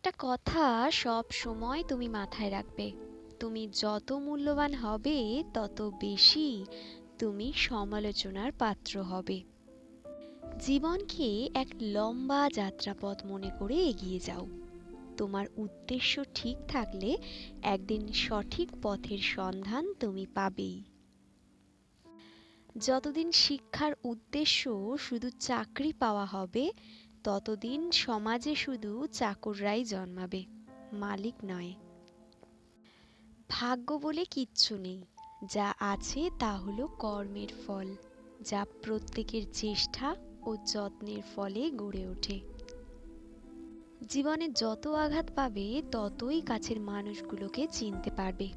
একটা কথা সব সময় তুমি মাথায় রাখবে, তুমি যত মূল্যবান হবে তত বেশি তুমি সমালোচনার পাত্র হবে। জীবনকে এক লম্বা যাত্রাপথ মনে করে এগিয়ে যাও। তোমার উদ্দেশ্য ঠিক থাকলে একদিন সঠিক পথের সন্ধান তুমি পাবেই। যতদিন শিক্ষার উদ্দেশ্য শুধু চাকরি পাওয়া হবে, ততদিন সমাজে শুধু চাকররাই জন্মাবে, মালিক নয়। ভাগ্য বলে কিচ্ছু নেই, যা আছে তা হলো কর্মের ফল, যা প্রত্যেকের চেষ্টা ও যত্নের ফলে গড়ে ওঠে। জীবনে যত আঘাত পাবে ততই কাছের মানুষগুলোকে চিনতে পারবে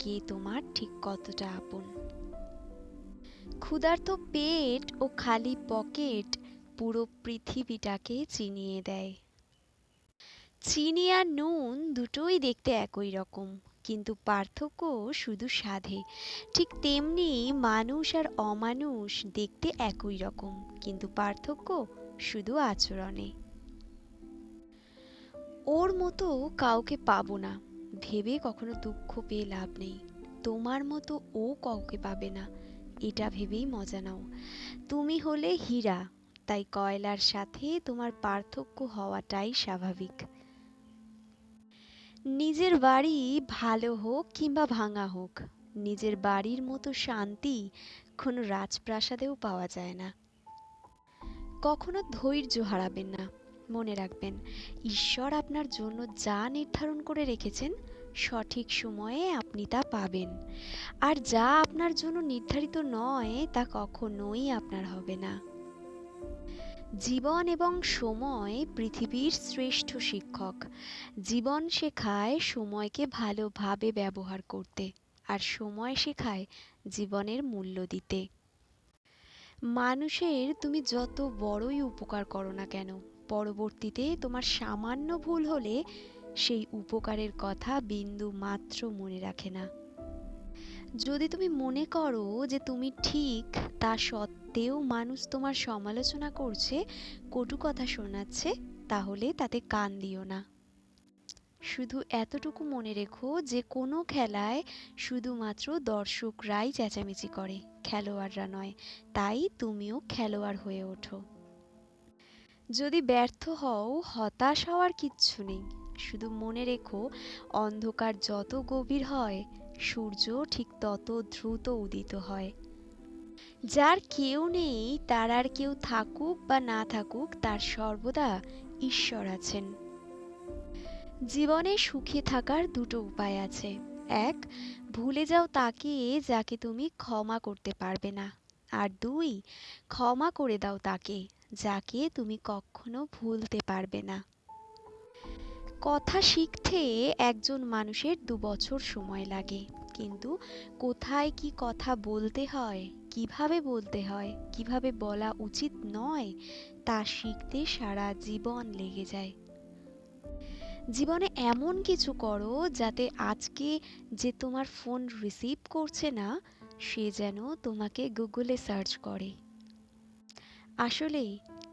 কে তোমার ঠিক কতটা আপন। ক্ষুধার্ত পেট ও খালি পকেট পুরো পৃথিবীটাকে চিনিয়ে দেয়। চিনি আর নুন দুটোই দেখতে একই রকম, কিন্তু পার্থক্য শুধু স্বাদে। ঠিক তেমনি মানুষ আর অমানুষ দেখতে একই রকম, কিন্তু পার্থক্য শুধু আচরণে। ওর মতো কাউকে পাবো না ভেবে কখনো দুঃখ পেয়ে লাভ নেই। তোমার মতো ও কাউকে পাবে না এটা ভেবেই মজা নাও। তুমি হলে হীরা, তাই কয়লার সাথে তোমার পার্থক্য হওয়াটাই স্বাভাবিক। নিজের বাড়ি ভালো হোক কিংবা ভাঙা হোক, নিজের বাড়ির মতো শান্তি কোনো রাজপ্রাসাদেও পাওয়া যায় না। কখনো ধৈর্য হারাবেন না। মনে রাখবেন, ঈশ্বর আপনার জন্য যা নির্ধারণ করে রেখেছেন সঠিক সময়ে আপনি তা পাবেন, আর যা আপনার জন্য নির্ধারিত নয় তা কখনোই আপনার হবে না। জীবন এবং সময় পৃথিবীর শ্রেষ্ঠ শিক্ষক। জীবন শেখায় সময়কে ভালোভাবে ব্যবহার করতে, আর সময় শেখায় জীবনের মূল্য দিতে। মানুষের তুমি যত বড়ই উপকার করো না কেন, পরবর্তীতে তোমার সামান্য ভুল হলে সেই উপকারের কথা বিন্দু মাত্র মনে রাখে না। যদি তুমি মনে করো যে তুমি ঠিক, তা সত্ত্বেও মানুষ তোমার সমালোচনা করছে, কটু কথা শোনাচ্ছে, তাহলে তাতে কান দিও না। শুধু এতটুকু মনে রেখো যে কোনো খেলায় শুধুমাত্র দর্শকরাই চেঁচামেচি করে, খেলোয়াড়রা নয়। তাই তুমিও খেলোয়াড় হয়ে ওঠো। যদি ব্যর্থ হও, হতাশ হওয়ার কিচ্ছু নেই। শুধু মনে রেখো, অন্ধকার যত গভীর হয় সূর্য ঠিক তত দ্রুত উদিত হয়। যার কেউ নেই তার আর কেউ থাকুক বা না থাকুক, তার সর্বদা ঈশ্বর আছেন। জীবনে সুখে থাকার দুটো উপায় আছে। এক, ভুলে যাও তাকে যাকে তুমি ক্ষমা করতে পারবে না। আর দুই, ক্ষমা করে দাও তাকে যাকে তুমি কখনো ভুলতে পারবে না। কথা শিখতে একজন মানুষের 2 বছর সময় লাগে, কিন্তু কোথায় কি কথা বলতে হয়, কিভাবে বলতে হয়, কিভাবে বলা উচিত নয়, তা শিখতে সারা জীবন লেগে যায়। জীবনে এমন কিছু করো যাতে আজকে যে তোমার ফোন রিসিভ করছে না, সে যেন তোমাকে গুগলে সার্চ করে। আসলে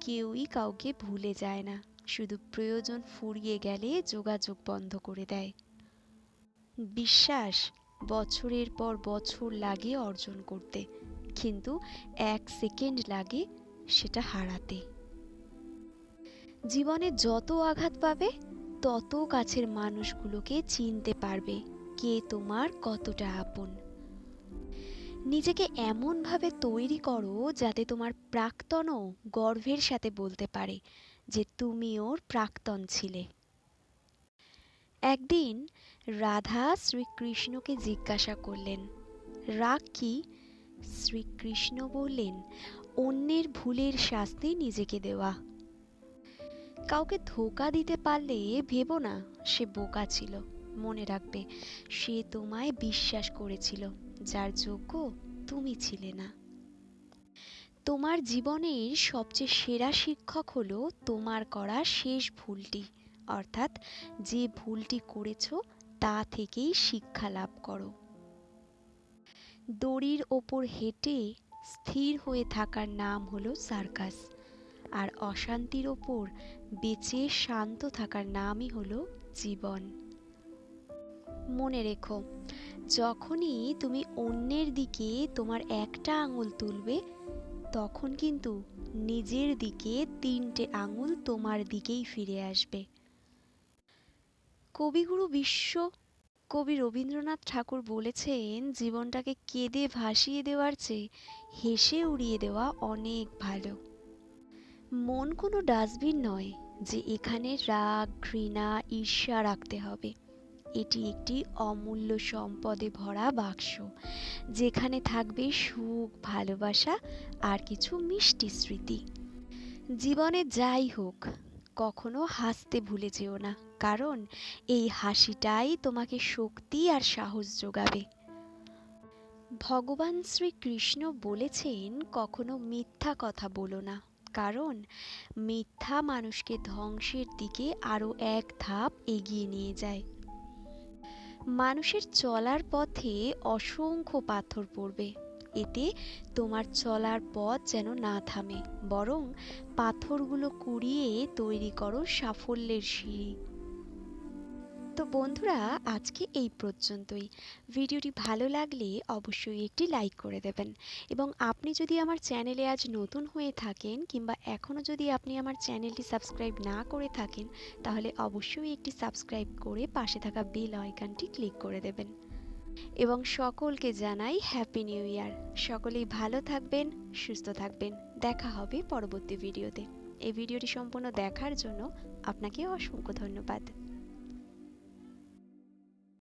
কেউই কাউকে ভুলে যায় না, শুধু প্রয়োজন ফুরিয়ে গেলে যোগাযোগ বন্ধ করে দেয়। বিশ্বাস বছরের পর বছর লাগে অর্জন করতে, কিন্তু 1 সেকেন্ড লাগে সেটা হারাতে। জীবনে যত আঘাত পাবে তত কাছের মানুষগুলোকে চিনতে পারবে কে তোমার কতটা আপন। নিজেকে এমনভাবে তৈরি করো যাতে তোমার প্রাক্তনও গর্বের সাথে বলতে পারে যে তুমি ওর প্রাক্তন ছিলে। একদিন রাধা শ্রীকৃষ্ণকে জিজ্ঞাসা করলেন, রাগ কি? শ্রীকৃষ্ণ বললেন, অন্যের ভুলের শাস্তি নিজেকে দেওয়া। কাউকে ধোঁকা দিতে পারলে ভেবো না সে বোকা ছিল। মনে রাখবে, সে তোমায় বিশ্বাস করেছিল, যার যোগ্য তুমি ছিলে না। তোমার জীবনের সবচেয়ে সেরা শিক্ষক হলো তোমার করা শেষ ভুলটি, অর্থাৎ যে ভুলটি করেছো তা থেকেই শিক্ষা লাভ করো। দড়ির ওপর হেঁটে স্থির হয়ে থাকার নাম হলো সার্কাস, আর অশান্তির ওপর বেঁচে শান্ত থাকার নামই হলো জীবন। মনে রেখো, যখনই তুমি অন্যের দিকে তোমার একটা আঙুল তুলবে, তখন কিন্তু নিজের দিকে 3টে আঙুল তোমার দিকেই ফিরে আসবে। কবিগুরু কবি রবীন্দ্রনাথ ঠাকুর বলেছেন, জীবনটাকে কেঁদে ভাসিয়ে দেওয়ার চেয়ে হেসে উড়িয়ে দেওয়া অনেক ভালো। মন কোনো ডাস্টবিন নয় যে এখানে রাগ, ঘৃণা, ঈর্ষা রাখতে হবে। এটি একটি অমূল্য সম্পদে ভরা বাক্স, যেখানে থাকবে সুখ, ভালোবাসা আর কিছু মিষ্টি স্মৃতি। জীবনে যাই হোক, কখনো হাসতে ভুলে যেও না, কারণ এই হাসিটাই তোমাকে শক্তি আর সাহস যোগাবে। ভগবান শ্রীকৃষ্ণ বলেছেন, কখনো মিথ্যা কথা বলো না, কারণ মিথ্যা মানুষকে ধ্বংসের দিকে আরো এক ধাপ এগিয়ে নিয়ে যায়। মানুষের চলার পথে অসংখ্য পাথর পড়বে, এতে তোমার চলার পথ যেন না থামে, বরং পাথরগুলো কুড়িয়ে তৈরি করো সাফল্যের সিঁড়ি। তো বন্ধুরা, আজকে এই পর্যন্তই। ভিডিওটি ভালো লাগলে অবশ্যই একটি লাইক করে দেবেন, এবং আপনি যদি আমার চ্যানেলে আজ নতুন হয়ে থাকেন, কিংবা এখনও যদি আপনি আমার চ্যানেলটি সাবস্ক্রাইব না করে থাকেন, তাহলে অবশ্যই একটি সাবস্ক্রাইব করে পাশে থাকা বেল আইকনটি ক্লিক করে দেবেন। এবং সকলকে জানাই হ্যাপি নিউ ইয়ার। সকলেই ভালো থাকবেন, সুস্থ থাকবেন। দেখা হবে পরবর্তী ভিডিওতে। এই ভিডিওটি সম্পূর্ণ দেখার জন্য আপনাকে অসংখ্য ধন্যবাদ।